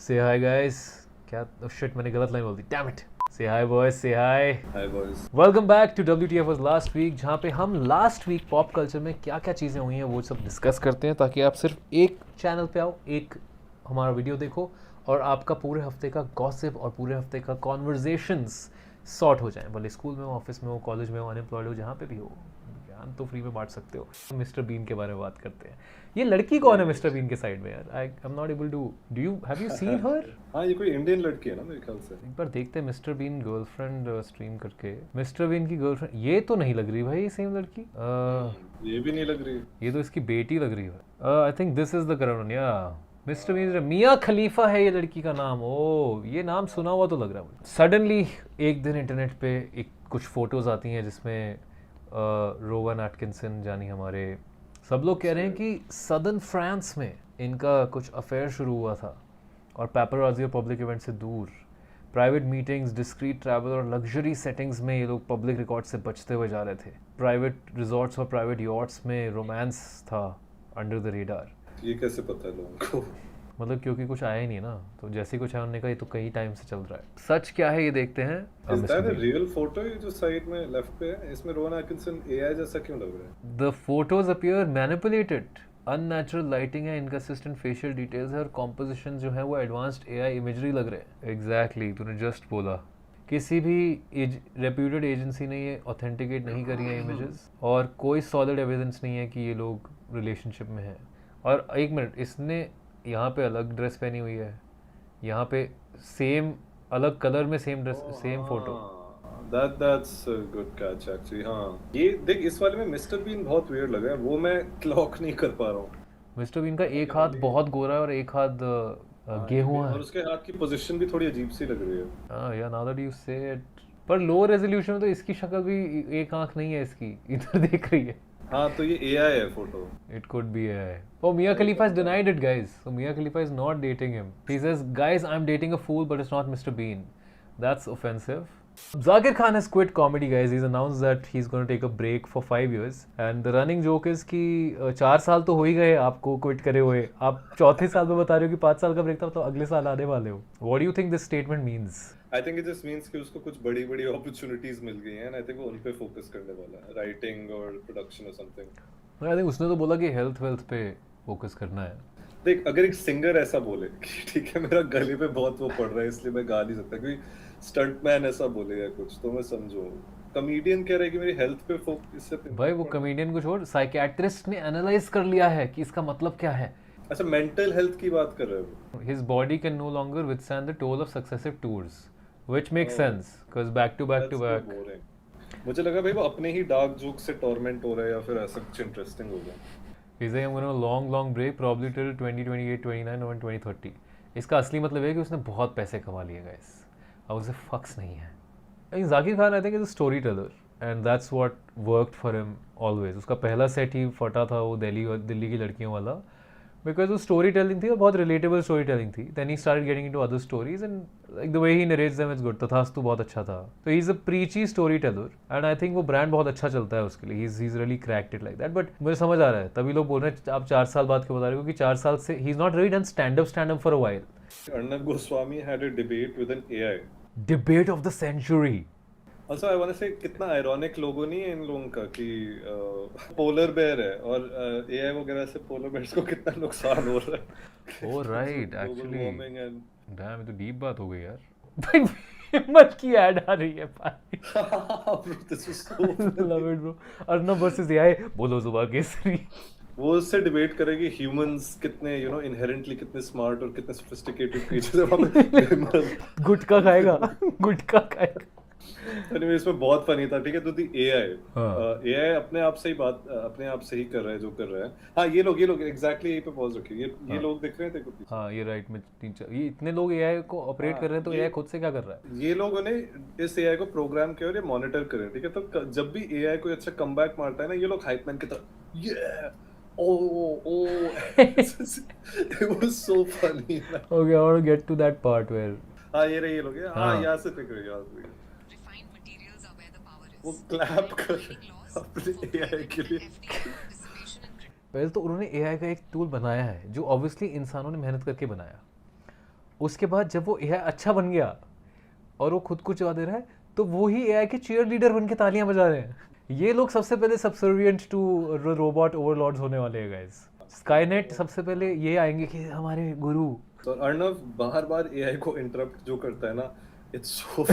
Say hi guys. क्या shit मैंने गलत लाइन बोल दी. Damn it. Say hi boys. Say hi. Hi boys. Welcome back to WTF was last week, जहाँ पे हम लास्ट वीक पॉप कल्चर में क्या क्या चीज़ें हुई हैं वो सब डिस्कस करते हैं ताकि आप सिर्फ एक चैनल पे आओ, एक हमारा वीडियो देखो और आपका पूरे हफ्ते का गॉसिप और पूरे हफ्ते का कॉन्वर्जेशंस सॉर्ट हो जाए. भले स्कूल में हो, ऑफिस में हो, कॉलेज में हो, अनएम्प्लॉयड हो, जहाँ पे भी हो, ज्ञान तो फ्री में बांट सकते हो. मिस्टर बीन के बारे में बात करते हैं. ये लड़की कौन है मिस्टर बीन के साइड में यार? I am not able to. Do you have you seen her? हाँ, ये कोई इंडियन लड़की है ना मेरे ख्याल से. एक बार देखते हैं मिस्टर बीन गर्लफ्रेंड स्ट्रीम करके. मिस्टर बीन की गर्लफ्रेंड ये तो नहीं लग रही भाई, सेम लड़की. ये भी नहीं लग रही. ये तो इसकी बेटी लग रही है. I think this is the correct one. या मिस्टर बीन, मिया खलीफा है ये लड़की का नाम. ओ, ये नाम सुना हुआ तो लग रहा है मुझे. सडनली एक दिन इंटरनेट पे एक कुछ फोटोज आती हैं जिसमें रोवन एटकिंसन यानी हमारे सब लोग कह रहे हैं कि सदर्न फ्रांस में इनका कुछ अफेयर शुरू हुआ था और पेपरराजी और पब्लिक इवेंट से दूर, प्राइवेट मीटिंग्स, डिस्क्रीट ट्रैवल और लग्जरी सेटिंग्स में ये लोग पब्लिक रिकॉर्ड से बचते हुए जा रहे थे. प्राइवेट रिजॉर्ट्स और प्राइवेट यॉट्स में रोमांस था अंडर द रेडार. ये कैसे पता है लोगों को? मतलब क्योंकि कुछ आया ही नहीं ना, तो जैसे कुछ आया उन्होंने कहा ये तो कई टाइम से चल रहा है. सच क्या है ये देखते हैं. Is that a real photo ये जो साइड में लेफ्ट पे है? इसमें रोवन एटकिंसन एआई जैसा क्यों लग रहा है? The photos appear manipulated. Unnatural lighting है, इनकंसिस्टेंट फेशियल डिटेल्स है और कॉम्पोजिशन जो है वो एडवांस्ड एआई इमेजरी लग रहे हैं. एग्जैक्टली तूने जस्ट बोला. किसी भी रेप्यूटेड एजेंसी ने ये ऑथेंटिकेट नहीं करी है इमेजेस और कोई सॉलिड एविडेंस नहीं है कि ये लोग रिलेशनशिप में हैं. और एक मिनट, इसने यहाँ पे अलग ड्रेस पहनी हुई है, यहाँ पे सेम अलग कलर में same dress, same photo. That's a good catch actually. हाँ, ये देख इस वाले में मिस्टर बीन बहुत weird लग रहा है. वो मैं क्लॉक नहीं कर पा रहा हूँ. मिस्टर बीन का एक हाथ बहुत गोरा है और एक हाथ गेहुआ है और उसके हाथ की पोजीशन भी थोड़ी अजीब सी लग रही है. हाँ या, नाउ दैट यू से इट. पर लो रेजोल्यूशन में तो इसकी शक्ल भी, एक आंख नहीं है इसकी, इधर देख रही है. हाँ, तो ये एआई है photo. It could be AI. Oh, Mia Khalifa has denied it, guys. So Mia Khalifa is not dating him. He says, guys, I'm dating a fool, but it's not Mr. Bean. That's offensive. Zakir Khan has quit comedy, guys. He's announced that he's going to take a break for 5 years. And the running joke is कि 4 साल तो हो ही गए आपको quit करे हुए. आप चौथे साल में बता रहे हो कि 5 साल का ब्रेक था, तो अगले साल आने वाले हो. What do you think this statement means? I think it just means कि उसको कुछ बड़ी-बड़ी opportunities मिल गई हैं. I think वो उन पे focus करने वाला है. Writing और production or something. I think उसने तो बोला कि हेल्थ पे फोकस करना है. देख, अगर एक सिंगर ऐसा बोले कि ठीक है मेरा गले पे बहुत वो पड़ रहा है इसलिए मैं गा नहीं सकता, कोई स्टंटमैन ऐसा बोले या कुछ, तो मैं समझूं. कॉमेडियन कह रहा है कि मेरी हेल्थ पे फोकस से भाई वो कॉमेडियन को छोड़, साइकियाट्रिस्ट ने एनालाइज कर लिया है कि इसका मतलब क्या है. अच्छा, मेंटल हेल्थ की बात कर रहे हो. His body can no longer withstand the toll of successive tours, which makes sense because back to back to back. मुझे लगा भाई वो अपने ही डार्क जोक से टॉर्मेंट हो रहा है या फिर ऐसा कुछ इंटरेस्टिंग हो गया. He's saying I'm going on a long break probably till 2028, 29 or 2030. इसका असली मतलब है कि उसने बहुत पैसे कमा लिए guys. अब उसे फक्स नहीं है. I mean, Zakir Khan I think is a storyteller and that's what worked for him always. उसका पहला सेट ही फटा था वो दिल्ली की लड़कियों वाला, because वो स्टोरी टेलिंग थी और बहुत रिलेटेबल स्टोरी टेलिंग थी. Then he started getting into other stories and like the way he narrates them is good. तथास्तु बहुत अच्छा था. So he's a preachy storyteller and I think वो ब्रांड बहुत अच्छा चलता है उसके लिए. He's really cracked it like that. But मुझे समझ आ रहा है, तभी लोग बोल रहे हैं आप 4 साल बाद क्यों बता रहे हो, क्योंकि 4 साल से he's not really done stand up for a while. Arnab Goswami had a debate with an AI. Debate of the century. Also, I want to say कितना आयरॉनिक लोगो नहीं है इन लोगों का कि पोलर बेयर है और एआई वगैरह से पोलर बेयर्स को कितना नुकसान हो रहा है. Oh right, actually. and... Damn, ये तो डीप बात हो गई यार. भाई हिम्मत की ऐड आ रही है भाई. This is so Love it bro. Arnab versus AI, बोलो जुबा केसरी. वो उससे डिबेट करेगी ह्यूमंस कितने इनहेरेंटली कितने स्मार्ट और कितने सोफिस्टिकेटेड क्रिएचर्स है. गुटखा खाएगा, गुटखा खाएगा. Anyway, इसमें बहुत फनी था. ठीक है, तो एआई अपने आप से ही कर रहा है जो कर रहा है. हाँ, ये लोग एग्जैक्टली यहीं पे पॉज रखिए. ये लोग दिख रहे हैं तेरे को? हाँ, ये राइट में 3-4 ये इतने लोग एआई को ऑपरेट कर रहे हैं, तो एआई खुद से क्या कर रहा है? ये लोगों ने इस एआई को प्रोग्राम किया और ये मॉनिटर कर रहे हैं. ठीक है, तो जब भी एआई कोई अच्छा कमबैक मारता है ना, ये लोग हाइप मैन की तरह ये it was so funny. Okay, I want to get to that part where हाँ, ये रहे ये लोग. हाँ, यहाँ से पिक रही है. वो क्लैप कर अपने एआई के लिए. पहले तो उन्होंने एआई का एक टूल बनाया है जो ऑब्वियसली इंसानों ने मेहनत करके बनाया. उसके बाद जब वो एआई अच्छा बन गया और वो खुद को चला दे रहा है, तो वो ही एआई के चीयर लीडर बन के तालियां बजा रहे हैं। ये लोग सबसे पहले सबसर्विएंट टू रोबोट ओवरलॉर्ड्स होने वाले हैं गाइस। स्काईनेट सबसे पहले ये आएंगे कि हमारे गुरु। तो अर्णव बार एआई को इंटरप्ट जो करता है ना, इट्स सो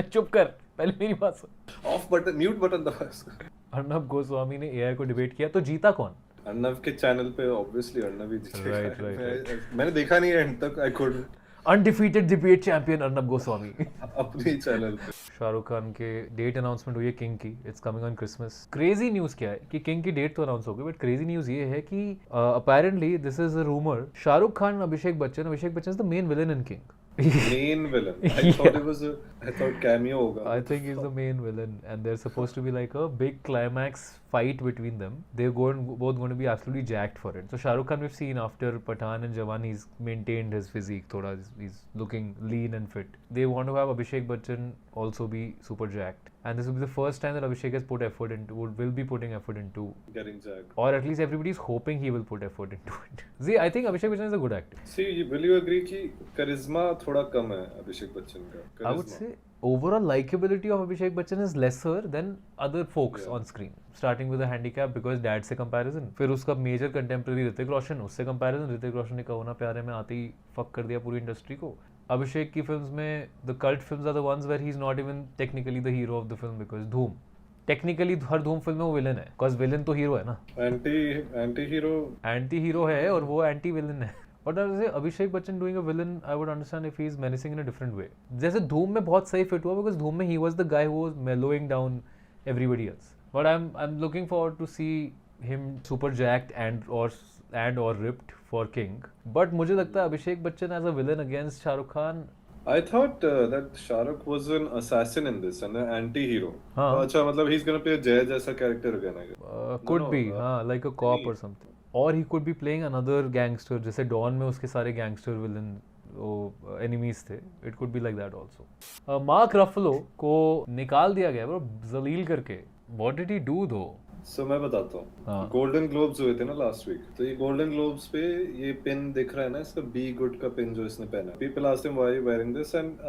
चुप कर, पहले मेरी बात सुन। ऑफ बटन, म्यूट बटन दबा इसका। अर्नब गोस्वामी ने एआई को डिबेट किया, तो जीता कौन? अर्णव के चैनल पे ऑब्वियसली अर्णव ही जीतेगा। Right. मैंने देखा नहीं है एंड तक, I could undefeated debate champion Arnab Goswami. अपने चैनल पे। शाहरुख खान के डेट अनाउंसमेंट हुई है किंग की, it's coming on Christmas. Crazy news क्या है कि किंग की डेट तो अनाउंस हो गई, बट क्रेजी न्यूज़ ये है कि apparently this is a rumour, Shahrukh Khan Abhishek Bachchan is the main villain in king. Main villain. I thought it was I thought cameo होगा. I think he's the main villain, and there's supposed to be like a big climax fight between them. They're both going to be absolutely jacked for it. So Shah Rukh Khan, we've seen after Pathan and Jawan, he's maintained his physique. Thoda, he's looking lean and fit. They want to have Abhishek Bachchan also be super jacked, and this will be the first time that Abhishek has put effort into, will be putting effort into Getting jacked. or at least everybody's hoping he will put effort into it. See, I think Abhishek Bachchan is a good actor. See, will you agree कि charisma थोड़ा कम है अभिषेक बच्चन का? I would Charisma. say overall likability of Abhishek Bachchan is lesser than other folks Yeah. on screen. Starting with a handicap because dad से comparison. फिर उसका major contemporary Hrithik Roshan, उससे comparison। Hrithik Roshan ने कहो ना प्यारे में आते ही fuck कर दिया पूरी इंडस्ट्री को। अभिषेक की फिल्म्स में the cult films are the ones where he's not even technically the hero of the film because धूम। टेक्निकली हर धूम फिल्म में वो विलन है, बिकॉज विलन तो हीरो है ना। एंटी हीरो है और वो एंटी विलन है। But Abhishek Bachchan doing a villain, I would understand if he is menacing in a different way. जैसे धूम में बहुत सही फिट हुआ बिकॉज धूम में he was the guy who was mellowing down everybody else. But I am looking forward to see him super jacked and और ripped for King. But मुझे लगता है Abhishek Bachchan as a villain against Shahrukh Khan. I thought that Shahrukh was an assassin in this and an anti-hero. हाँ। अच्छा, मतलब he's gonna play a Jay जैसा character again, I guess. Could be, हाँ, like a cop or something. Or he could be playing another gangster, जैसे Dawn में उसके सारे gangster villain वो enemies थे. It could be like that also. Mark Ruffalo को निकाल दिया गया bro, जलील करके. What did he do though? So मैं बताता हूँ। हाँ। गोल्डन ग्लोब्स हुए थे ना लास्ट वीक, तो ये गोल्डन ग्लोब्स पे ये पिन दिख रहा है ना, इसका बी गुड का पिन जो इसने पहना है। People asked him why you wearing this and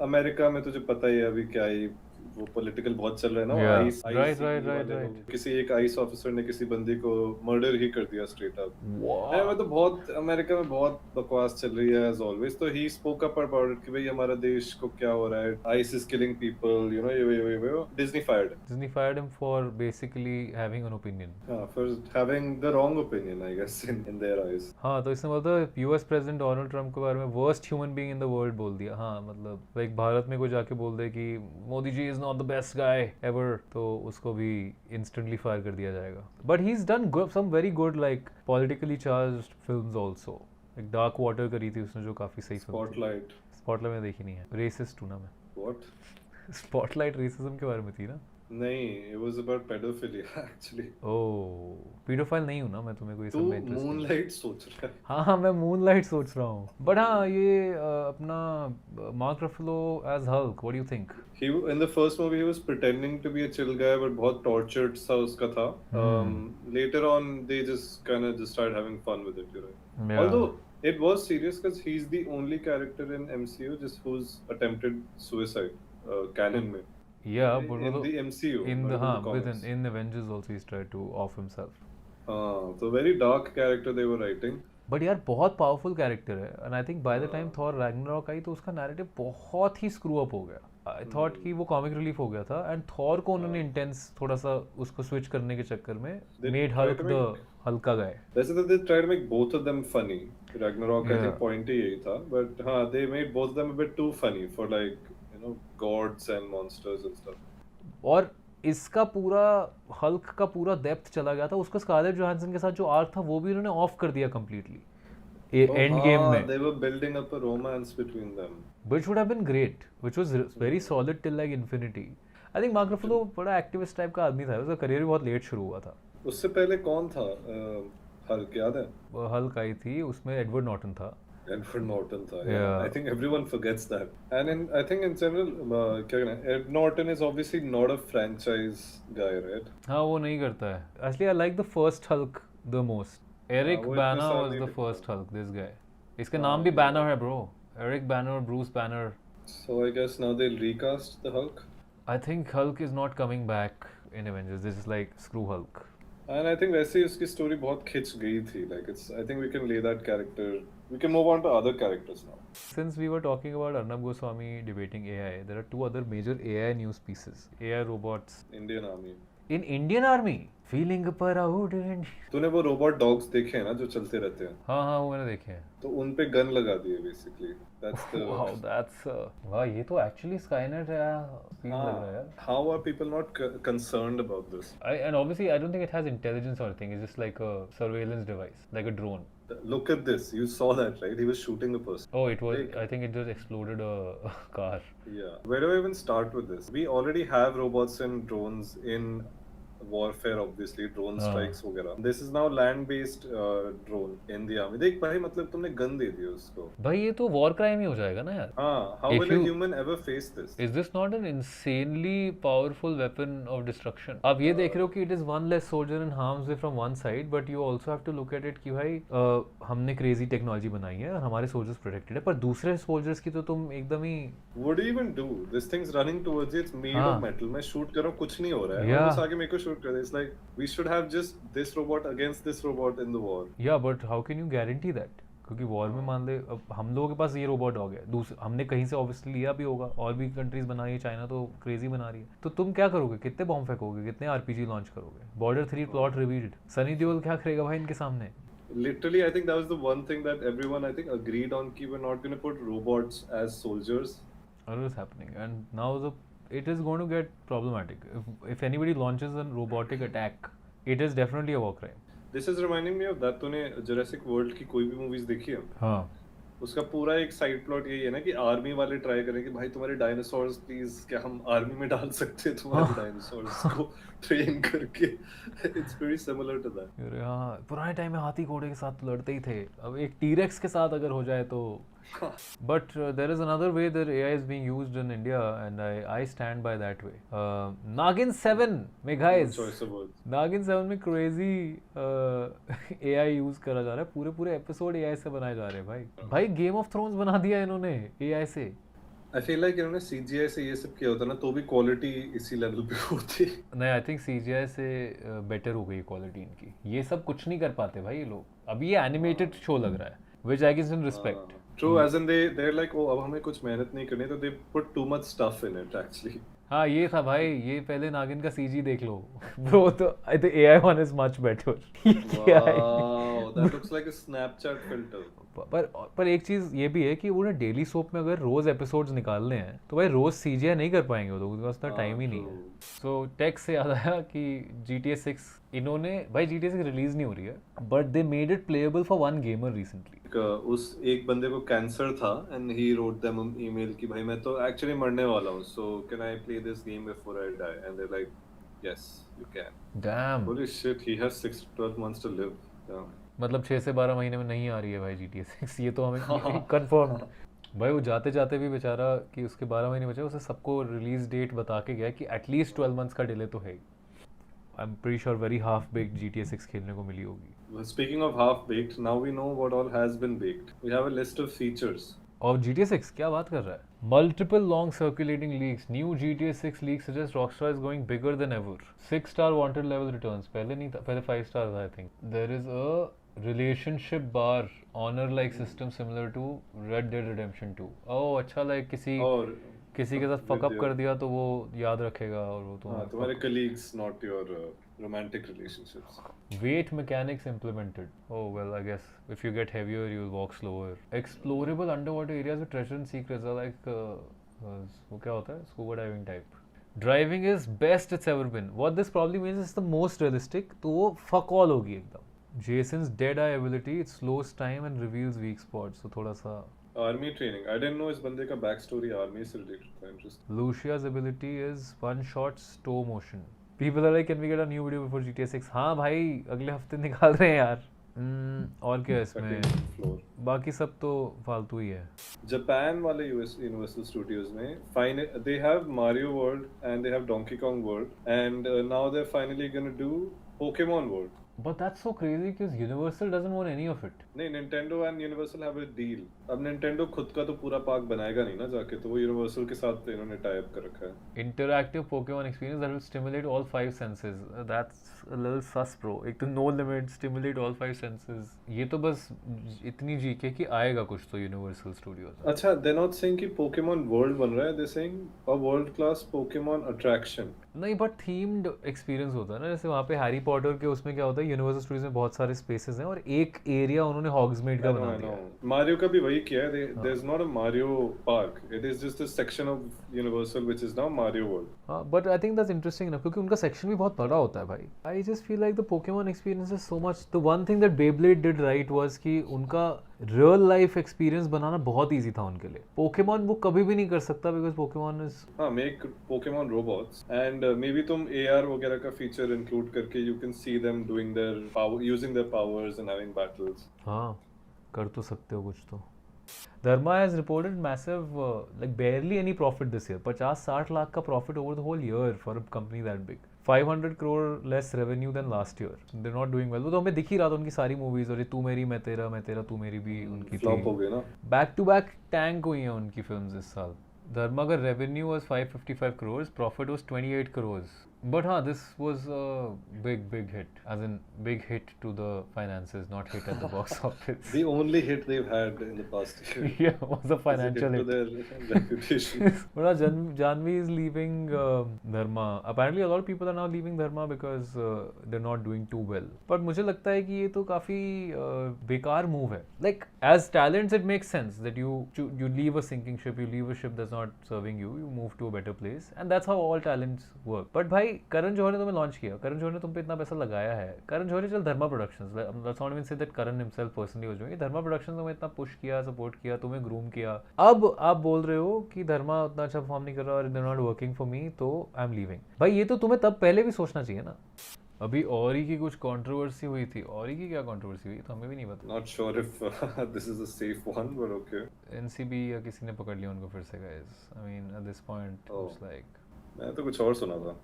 America में तुझे पता ही है अभी क्या ही वो पॉलिटिकल बहुत चल रहा है ना। Yeah. ICE Right. वाले लोग, किसी एक आइस ऑफिसर ने किसी बंदी को मर्डर ही कर दिया स्ट्रेट अप। Wow. मैं तो बहुत अमेरिका में बहुत बकवास चल रही है एज ऑलवेज। तो he spoke up about it कि भाई हमारा देश को क्या हो रहा है, ICE is killing people, you know. ये Disney fired him for basically having an opinion. for having the wrong opinion, I guess, in their eyes. हाँ, तो इसने बोलता है यूएस प्रेसिडेंट डोनाल्ड ट्रम्प के बारे में worst human being in the world बोल दिया। हाँ, मतलब लाइक भारत में कोई जाके बोल दे कि Modi ji is not the best guy ever, तो उसको भी इंस्टेंटली फायर कर दिया जाएगा। But he is done some very good like politically charged films also. एक डार्क वाटर करी थी उसने जो काफी सही फिल्म। स्पॉटलाइट में देखी नहीं है, रेसिस्ट हूं ना मैं। What? स्पॉटलाइट रेसिज्म के बारे में थी ना? नहीं, it was about pedophilia actually. Oh, pedophile नहीं हूं ना मैं, तुम्हें कोई तू सब में इंटरेस्ट नहीं। मूनलाइट सोच रहा है। हाँ, मैं मूनलाइट सोच रहा हूँ। बट हाँ, ये अपना Mark Ruffalo as Hulk, what do you think? He in the first movie he was pretending to be a chill guy but बहुत tortured सा उसका था. Later on they just kind of just started having fun with it, you're right. Yeah. Although it was serious because he's the only character in MCU just who's attempted suicide canon में. Yeah, but in the MCU. in the not within comics. in Avengers also he's tried to off himself. So very dark character they were writing. But यार बहुत powerful character है and I think by the time Thor Ragnarok I तो उसका narrative बहुत ही screw up हो गया। आई thought कि वो कॉमिक रिलीफ हो गया था एंड थॉर को उन्होंने इंटेंस थोड़ा सा उसको स्विच करने के चक्कर में मेड हल्क द हल्का गाय। वैसे तो they tried to make both of them funny. Ragnarok I think point ही यही था, but हाँ they made both of them a bit too funny for like you know gods and monsters and stuff. और इसका पूरा Hulk का पूरा depth चला गया था, उसका स्कारलेट जोहानसन के साथ जो आर्क था वो भी उन्होंने ऑफ कर दिया कंप्लीटली एंड गेम में। They were building up a romance between them. Which would have been great, which was very solid till like infinity. I think Mark Ruffalo बड़ा एक्टिविस्ट टाइप का आदमी था, उसका करियर भी बहुत लेट शुरू हुआ था। उससे पहले कौन था हल्क, याद है? हल्क आई थी, उसमें एडवर्ड नॉर्टन था। Edward Norton था, Yeah. I think everyone forgets that. And I think in general, क्या कहना है, Ed Norton is obviously not a franchise guy, right? हाँ, वो नहीं करता है। Actually, I like the first Hulk the most. Eric वो Bana इतने साल was नहीं the दिखा। first Hulk. This guy. इसके नाम भी बैनर है bro, Eric Banner, Bruce Banner. So I guess now they'll recast the Hulk. I think Hulk is not coming back in Avengers. This is like screw Hulk. And I think वैसे ही उसकी story बहुत खिंच गई थी. Like it's, I think we can lay that character. We can move on to other characters now. Since we were talking about Arnab Goswami debating AI, there are two other major AI news pieces. AI robots Indian Army. in Indian Army. Feeling proud and... तूने वो robot dogs देखे हैं ना जो चलते रहते हैं? हाँ हाँ वो मैंने देखे हैं. तो उन पे गन लगा दिए basically. That's the. Wow, that's वाह ये तो actually Skynet है फील लग रहा है यार. How are people not concerned about this? And obviously I don't think it has intelligence or anything. It's just like a surveillance device, like a drone. Look at this. You saw that, right? He was shooting a person. Oh, it was. Like- I think it just exploded a car. Yeah. Where do I even start with this? We already have robots and drones in warfare, obviously, drone strikes वगैरह. This is now land-based drone in the army. देख भाई मतलब तुमने gun दे दिया उसको. भाई ये तो war crime ही हो जाएगा ना यार. हाँ. How If will a you- human ever face this? Is this not an insanely powerful weapon of destruction? आप ये देख रहे हो कि it is one less soldier in harm's way from one side, but you also have to look at it कि भाई हमने crazy technology बनाई है और हमारे soldiers protected है, पर दूसरे soldiers की तो तुम एकदम ही What do you even do? This thing's running towards you. It's made हाँ. of metal. मैं shoot कर रहा हूँ कुछ नहीं हो रहा है. Yeah. वो बस आगे मेरे को shoot कर दे. It's like we should have just this robot against this robot in the war. Yeah, but how can you guarantee that? क्योंकि वॉर में मान ले अब हम लोगों के पास ये रोबोट हो गया, दूसरे हमने कहीं से ऑब्वियसली लिया भी होगा, और भी कंट्रीज बना रही है, चाइना तो क्रेजी बना रही है, तो तुम क्या करोगे? कितने बॉम्ब फेंकोगे? कितने आरपीजी लॉन्च करोगे? Border 3 plot revealed. Sunny Deol क्या करेगा भाई इनके सामने? Literally, I think that was the one thing that everyone I think agreed on. Ki we're not going to put robots as soldiers. What is happening? And now it is going to get problematic. If anybody launches a robotic attack, it is definitely a war crime. This is reminding me of that. तूने Jurassic World की कोई भी movies देखी है? हाँ. उसका पूरा एक साइड प्लॉट यही है ना कि आर्मी वाले ट्राई करें कि भाई तुम्हारे डायनासोर्स प्लीज क्या हम आर्मी में डाल सकते हैं तुम्हारे डायनासोर्स को ट्रेन करके. It's very similar to that. अरे हाँ, पुराने टाइम में हाथी घोड़े के साथ तो लड़ते ही थे, अब एक टीरेक्स के साथ अगर हो जाए तो. But there is another way that AI is being used in India, and I stand by that way. Nagin 7 में guys, चॉइस ऑफ वर्ड्स. नागिन 7 में क्रेजी AI यूज करा जा रहा है, पूरे पूरे एपिसोड AI से बनाए जा रहे हैं भाई. भाई गेम ऑफ थ्रोन्स बना दिया इन्होंने AI से. आई फील लाइक इन्होंने सीजीआई से ये सब किया होता ना तो भी क्वालिटी इसी लेवल पे होती. नहीं, आई थिंक CGI से बेटर हो गई क्वालिटी इनकी. ये सब कुछ नहीं कर पाते भाई ये लोग. अभी ये एनिमेटेड शो लग रहा है, which I guess in respect. True, as in they're like, oh, अब हमें कुछ मेहनत नहीं करनी, तो they put too much stuff in it actually. हाँ ये था भाई, ये पहले नागिन का CG देख लो ब्रो, तो I think AI one is much better. क्या है? Wow, that looks like a Snapchat filter. पर एक चीज ये भी है कि उन्हें डेली सोप में अगर रोज एपिसोड्स निकालने हैं तो भाई रोज CGI नहीं कर पाएंगे वो लोग, उनके पास टाइम ही नहीं है. सो टेक से याद आया कि GTA 6 इन्होंने भाई GTA 6 रिलीज नहीं हो रही है, but they made it playable for one gamer recently. उस एक बंदे को कैंसर था and he wrote them email कि भाई मैं तो एक्चुअली मरने वाला हूँ, so can I play this game before I die, and they like yes you can. Damn. Holy shit, he has 6 to 12 months to live. Yeah. मतलब 6 से 12 महीने में नहीं आ रही है भाई GTA 6, ये तो हमें कंफर्म. भाई वो जाते जाते भी बेचारा कि उसके 12 महीने बचे, उसे सबको रिलीज डेट बता के गया कि एटलीस्ट 12 मंथ्स का डिले तो है ही. I am pretty sure very half baked GTA 6 खेलने को मिली होगी. Well, speaking of half baked, now we know what all has been baked. We have a list of features. और GTA 6 क्या बात कर रहा है? Multiple long circulating leaks. New GTA 6 leaks suggest Rockstar is going bigger than ever. 6-star wanted level returns. पहले नहीं था, पहले 5 stars I think. There is a relationship bar honor-like system similar to Red Dead Redemption 2. Oh अच्छा, like किसी के साथ fuck up कर दिया तो वो याद रखेगा और वो तो. हाँ, तुम्हारे colleagues, not your romantic relationships. Weight mechanics implemented. Oh well, I guess if you get heavier, you'll walk slower. Explorable underwater areas with treasure and secrets are like वो क्या होता है? Scuba diving type. Driving is best it's ever been. What this probably means is the most realistic. तो वो fuck all होगी एकदम. Jason's dead eye ability, it slows time and reveals weak spots. So थोड़ा सा. Army training. I didn't know इस बंदे का backstory army से related था. Interesting. Lucia's ability is one shot slow motion. People are like, can we get a new video before GTA 6? हाँ भाई, अगले हफ्ते निकाल रहे हैं यार. और क्या है इसमें? Floor. बाकी सब तो फालतू ही है. Japan वाले Universal Studios में they have Mario World and they have Donkey Kong World, and now they're finally gonna do Pokemon World. But that's so crazy because Universal doesn't own any of it. नहीं, Nintendo and Universal have a deal. अब Nintendo खुद का तो पूरा park बनाएगा नहीं ना जाके, तो वो Universal के साथ इन्होंने टाई अप कर रखा है। Interactive Pokemon experience that will stimulate all five senses. That's a little sus, bro. एक तो no limit, stimulate all five senses. ये तो बस इतनी जीके कि आएगा कुछ तो Universal Studios में। अच्छा, they're not saying कि Pokemon World बन रहा है, they're saying a world class Pokemon attraction. नहीं, बट थीम्ड एक्सपीरियंस होता है ना, जैसे वहाँ पे हैरी पॉटर के उसमें क्या होता है, यूनिवर्सल स्टूडियोज में बहुत सारे स्पेसेस हैं और एक एरिया उन्होंने हॉग्समीड का बना दिया है। मारियो का भी वही किया है, there is not a Mario park, it is just a section of Universal which is now Mario World. हाँ, but I think that's interesting ना, क्योंकि उनका सेक्शन भी बहुत बड़ा होता है भाई। I just feel like the Pokemon experience is so much, the one thing that Beyblade did right was कि उनका रियल लाइफ एक्सपीरियंस बनाना बहुत ईजी था उनके लिए। पोकेमॉन वो कभी भी नहीं कर सकता because Pokemon is make Pokemon robots and may be तुम AR वगैरह का फीचर इंक्लूड करके you can see them doing their power, using their powers and having battles. हाँ, कर तो सकते हो कुछ तो। Dharma has reported massive, like barely any profit this year. 50-60 lakh का profit over the whole year for a company that big. 500 crore less revenue than last year. They're not doing well. वो तो हमें दिख ही रहा था उनकी सारी movies, और ये तू मेरी मैं तेरा तू मेरी भी उनकी फ्लॉप हो गई ना। बैक टू बैक टैंक हुई हैं उनकी फिल्म्स इस साल। धर्मा का revenue was 555 crores, profit was 28 crores. But this was a big hit, as in big hit to the finances, not hit at the box office. The only hit they've had in the past year. Yeah, was a financial hit. To their reputation. But Janvi is leaving Dharma. Apparently, a lot of people are now leaving Dharma because they're not doing too well. But मुझे लगता है कि ये तो काफी बेकार move है. Like as talents, it makes sense that you leave a sinking ship, you leave a ship that's not serving you, you move to a better place, and that's how all talents work. But भाई करण जौहर ने तुम्हें launch किया, करण जौहर ने तुम पे इतना पैसा लगाया है, करण जौहर ने चल Dharma Productions, let's not even say that Karan himself personally was doing, Dharma Productions ने तुम्हें इतना पुश किया, सपोर्ट किया, तुम्हें ग्रूम किया, अब आप बोल रहे हो कि धर्मा उतना अच्छा परफॉर्म नहीं कर रहा और they not working for me, तो आई एम लीविंग। भाई ये तो तुम्हें तब पहले भी सोचना चाहिए ना। अभी औरी की कुछ कंट्रोवर्सी हुई थी, औरी की क्या कंट्रोवर्सी हुई तो हमें भी नहीं पता। Not sure if this is a safe one, but okay. NCB या किसी ने पकड़ लिया उनको फिर से guys. I mean at this point it's like, मैं तो कुछ और सुना था।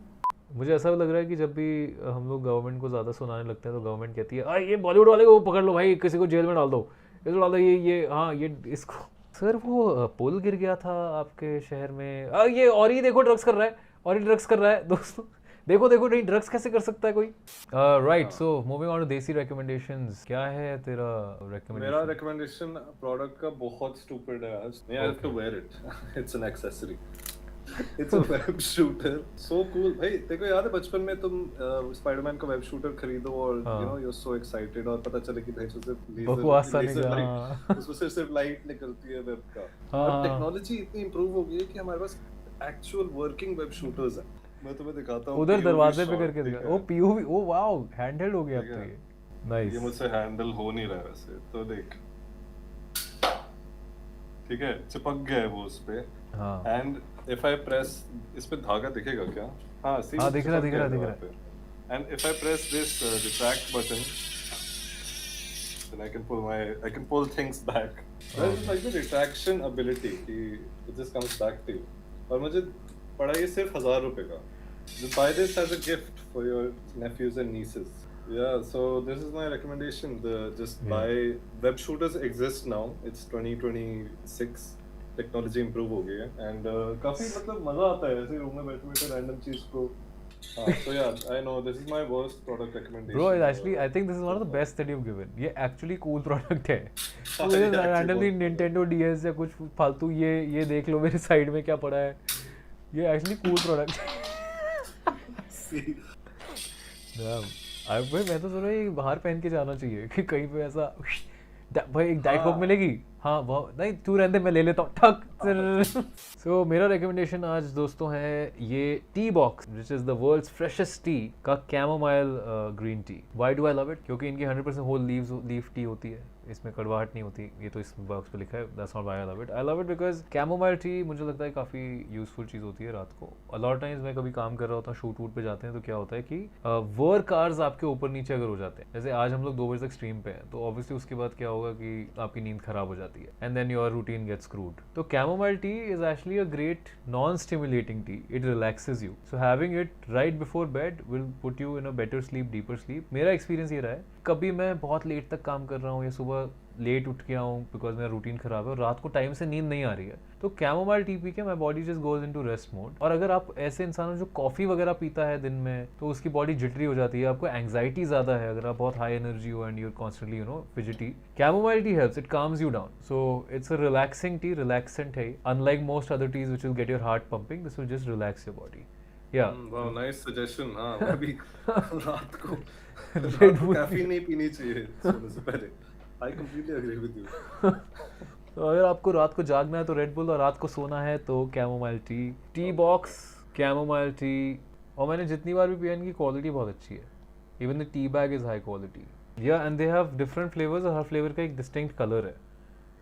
मुझे ऐसा लग रहा है कि जब भी हम लोग गवर्नमेंट को ज़्यादा सुनाने लगते हैं तो गवर्नमेंट कहती है ये बॉलीवुड वाले को पकड़ लो भाई, किसी को जेल में डाल दो, इसको डाल दो, ये हाँ ये इसको। सर वो पुल गिर गया था आपके शहर में, ये और ही देखो ड्रग्स कर रहा है, और ही ड्रग्स कर रहा है दोस्तों, देखो नहीं ड्रग्स कैसे कर सकता है कोई। Right, so moving on to desi recommendations, क्या है तेरा रिकमेंडेशन? मेरा रिकमेंडेशन प्रोडक्ट का बहुत स्टूपिड है आज। I have to wear it, it's an accessory, it's a web shooter, so cool. भाई देखो याद है बचपन में तुम स्पाइडरमैन का वेब शूटर खरीदो और you know you are so excited, और पता चले कि भाई उसमें सिर्फ लाइट निकलती है वेब का। अब टेक्नोलॉजी इतनी इंप्रूव हो गई है कि हमारे पास एक्चुअल वर्किंग वेब शूटर्स हैं। मैं तुम्हें दिखाता हूं, उधर दरवाजे पे करके दिखा, ओ पीओवी, ओ वाओ हैंडहेल्ड हो गया अब तो ये। नाइस, ये मुझसे हैंडल हो नहीं रहा है वैसे तो, देख ठीक है, चिपक गया है वो उस पे। हां, एंड इफ आई प्रेस, इस पे धागा दिखेगा क्या? हां सी, हां दिख रहा है। And if I press this retract button, then I can pull things back. There's like the retraction ability कि it just comes back to you. और मुझे पड़ा ये सिर्फ 1000 रुपए का। Just buy this as a gift for your nephews and nieces. Yeah, so this is my recommendation. Buy web shooters exist now. It's 2026. Technology improve हो गई है एंड काफी मतलब मजा आता है ऐसे रूम में बैठे रैंडम चीज को। So yeah, I know this is my worst product recommendation. Bro, actually I think this is one of the best that you've given. ये actually cool product है। Randomly Nintendo DS या कुछ फालतू ये देख लो मेरे साइड में क्या पड़ा है, ये actually cool product है। भाई मैं तो सोच रहा हूँ ये बाहर पहन के जाना चाहिए कि कहीं पे ऐसा भाई एक डाइट कोक मिलेगी, हाँ बहुत नहीं तू रहने मैं ले लेता हूँ ठक। सो मेरा रिकमेंडेशन आज दोस्तों है ये tea box which is the world's freshest tea का chamomile green tea. Why do I love it? क्योंकि इनकी 100% होल लीफ टी होती है, इसमें कड़वाहट नहीं होती, ये तो इस बॉक्स पे लिखा है, that's not why I love it. I love it because chamomile tea मुझे लगता है काफ़ी यूजफुल चीज़ होती है रात को। अलॉट टाइम्स मैं कभी काम कर रहा होता हूँ, शूट वूट पे जाते हैं तो क्या होता है कि वर्क आवर्स आपके ऊपर नीचे अगर हो जाते हैं, जैसे आज हम लोग 2 बजे तक स्ट्रीम पे हैं तो ऑब्वियसली उसके बाद क्या होगा कि आपकी नींद खराब हो जाती है। जाती है and then your routine gets screwed. तो chamomile tea is actually a great non stimulating tea. It relaxes you. So having it right before bed will put you in a better sleep, deeper sleep. मेरा experience ये रहा है, कभी मैं बहुत late तक काम कर रहा हूँ या सुबह लेट उठ गया हूँ बिकॉज मेरा रूटीन खराब है और रात को टाइम से नींद नहीं आ रही है, तो कैमोमाइल टी पी के my body just goes into rest mode. और अगर आप ऐसे इंसान हो जो कॉफी वगैरह पीता है दिन में, तो उसकी बॉडी जिटरी हो जाती है, आपको एंग्जाइटी ज्यादा है, अगर आप बहुत हाई एनर्जी हो and you're constantly fidgety, chamomile tea helps. It calms you down. So it's a relaxing tea, relaxant है. Unlike most other teas which will get your heart pumping, this will just relax your body. वाह, nice suggestion. हाँ, मैं भी रात को Red Bull caffeine नहीं पीनी चाहिए सोने से पहले. I completely agree with you. तो अगर आपको रात को जागना है तो रेड बुल, और रात को सोना है तो chamomile T. T box chamomile tea, और मैंने जितनी बार भी पिया इनकी क्वालिटी बहुत अच्छी है. Even the tea bag is high quality. Yeah and they have different flavours, और हर फ्लेवर का एक डिस्टिंक्ट कलर है.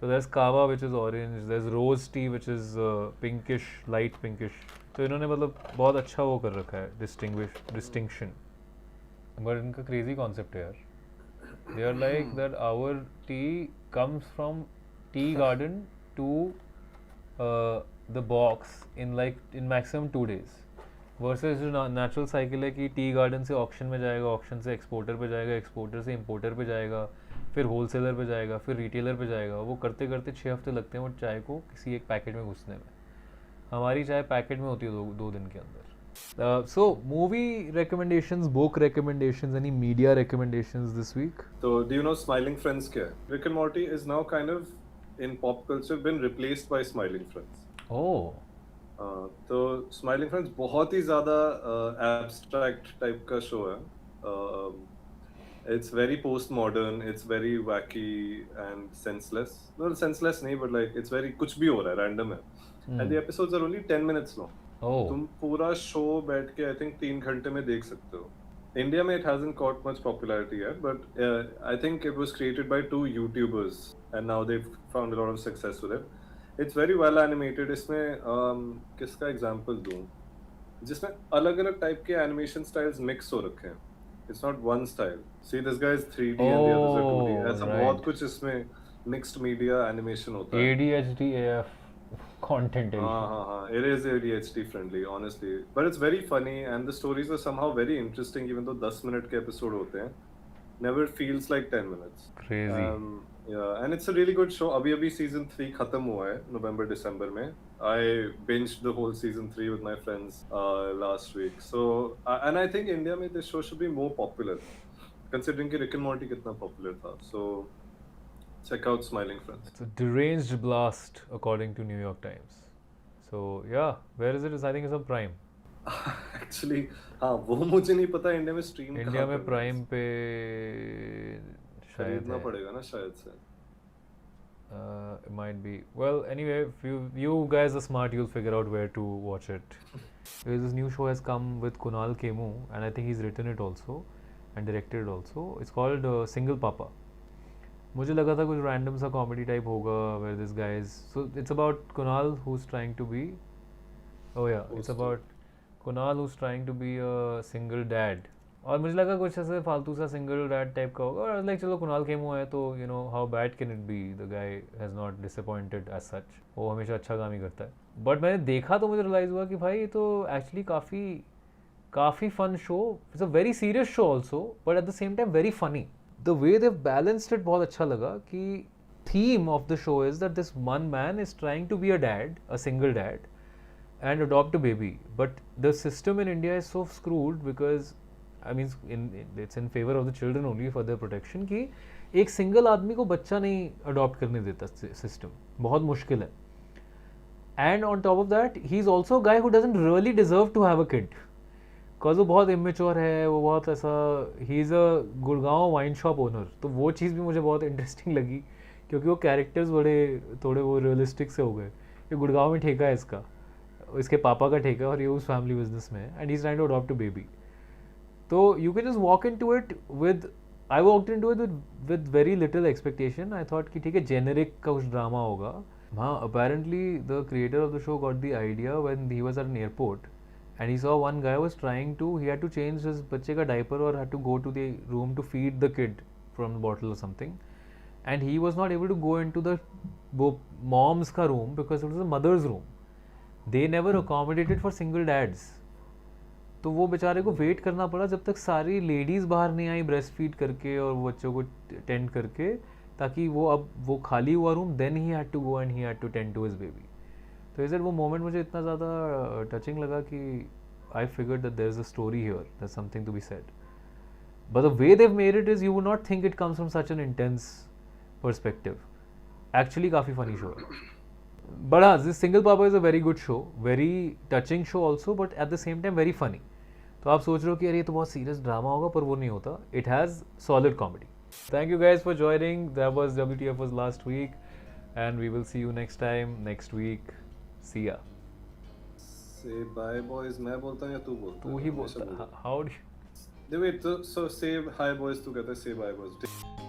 So there's kava which is orange, there's rose tea which is pinkish, light pinkish. तो इन्होंने मतलब बहुत अच्छा वो कर रखा है, distinction. But इनका crazy concept है यार. They are like that our tea comes from tea garden to the box in maximum 2 days. Versus जो नेचुरल साइकिल है कि टी गार्डन से ऑक्शन में जाएगा, ऑक्शन से एक्सपोर्टर पे जाएगा, एक्सपोर्टर से इंपोर्टर पे जाएगा, फिर होलसेलर पे जाएगा, फिर रिटेलर पे जाएगा. वो करते करते 6 हफ्ते लगते हैं वो चाय को किसी एक पैकेट में घुसने में. हमारी चाय पैकेट में होती है 2 दिन के अंदर. So movie recommendations, book recommendations, any media recommendations this week? तो do you know Smiling Friends क्या है? Rick and Morty is now kind of in pop culture been replaced by Smiling Friends. Oh, तो Smiling Friends बहुत ही ज़्यादा abstract type का show है. It's very post modern, it's very wacky and senseless. No, senseless नहीं, but like it's very कुछ भी हो रहा है, रैंडम है. And the episodes are only 10 minutes long. तुम पूरा शो बैठ के आई थिंक 3 घंटे में देख सकते हो. इंडिया में it hasn't caught much popularity yet, but I think it was created by 2 YouTubers and now they've found a lot of success with it. It's very well animated. इसमें किसका example दूं, जिसमें अलग अलग टाइप के animation styles mix हो रखे हैं. It's not one style. See, this guy is 3D and the others are 2D. ऐसा बहुत कुछ इसमें मिक्स्ड मीडिया एनिमेशन होता है. ADHD AF content. हाँ. It is ADHD friendly, honestly, but it's very funny and the stories are somehow very interesting, even though 10 minute के episode होते हैं. Never feels like 10 minutes. Crazy. Yeah, and it's a really good show. अभी season 3 खत्म हुआ है November December में. I binged the whole season 3 with my friends last week. So and I think India में this show should be more popular, considering कि Rick and Morty कितना popular था. So check out Smiling Friends. It's a deranged blast according to New York Times. So yeah, where is it? I think it's on Prime. Actually हाँ, वो मुझे नहीं पता India में stream India में prime पे शायद खरीदना पड़ेगा ना शायद से. It might be. Well, anyway, if you guys are smart, you'll figure out where to watch it. This new show has come with Kunal Kemu, and I think he's written it also and directed it also. It's called Single Papa. मुझे लगा था कुछ random सा comedy type होगा where this guy is. So it's about Kunal who's trying to be. Oh yeah, it's about Kunal who's trying to be a single dad. और मुझे लगा कुछ ऐसे फालतू सा सिंगल डैड टाइप का होगा, और लाइक चलो कुणाल खेमू है तो you know how bad can it be, the guy has not disappointed as such. वो हमेशा अच्छा काम ही करता है. बट मैंने देखा तो मुझे रियलाइज़ हुआ कि भाई ये तो एक्चुअली काफ़ी fun show. It's a very serious show also, but at the same time very funny. The way they balanced it बहुत अच्छा लगा. कि theme of the show is that this one man is trying to be a dad, a single dad, and adopt a baby, but the system in India is so screwed because I mean it's in favor of the children only for their protection कि एक single आदमी को बच्चा नहीं adopt करने देता system. बहुत मुश्किल है. And on top of that he is also guy who doesn't really deserve to have a kid, because वो बहुत इमेच्योर है, वो बहुत ऐसा, he is a Gurgaon wine shop owner. तो वो चीज़ भी मुझे बहुत इंटरेस्टिंग लगी क्योंकि वो कैरेक्टर्स बड़े थोड़े वो रियलिस्टिक से हो गए. ये गुड़गांव में ठेका है इसका, इसके पापा का ठेका, और ये उस फैमिली बिजनेस में है, and he is trying to adopt a baby. तो you can just walk into it with, I walked into it with very little expectation. I thought कि ठीक है जेनेरिक का कुछ ड्रामा होगा. हाँ, apparently the creator of the show got the idea when he was at an airport and he saw one guy was trying to, he had to change his बच्चे का diaper और had to go to the room to feed the kid from the bottle और something. and he was not able to go into the वो mom's का room because it was the mother's room. They never accommodated for single dads. तो वो बेचारे को wait करना पड़ा जब तक सारी लेडीज़ बाहर नहीं आई ब्रेस्ट फीड करके और वो बच्चों को टेंड करके, ताकि वो अब वो खाली हुआ room, then he had to go and he had to tend to his baby. तो इज इट वो मोमेंट मुझे इतना ज़्यादा टचिंग लगा कि I figured that there is a story here, there is something to be said. But the way they've made it is you would not think it comes from such an intense perspective. Actually काफ़ी funny show है. But this Single Papa is a very good show, very touching show also, but at the same time very funny. तो आप सोच रहे हो कि यार ये तो बहुत सीरियस ड्रामा होगा, पर वो नहीं होता. It has solid comedy. Thank you guys for joining. That was WTF was last week, and we will see you next time next week. See ya. Say bye boys. मैं बोलता हूँ या तू बोलता है? तू ही बोलता. How do you? Wait, so say hi boys together. Say bye boys.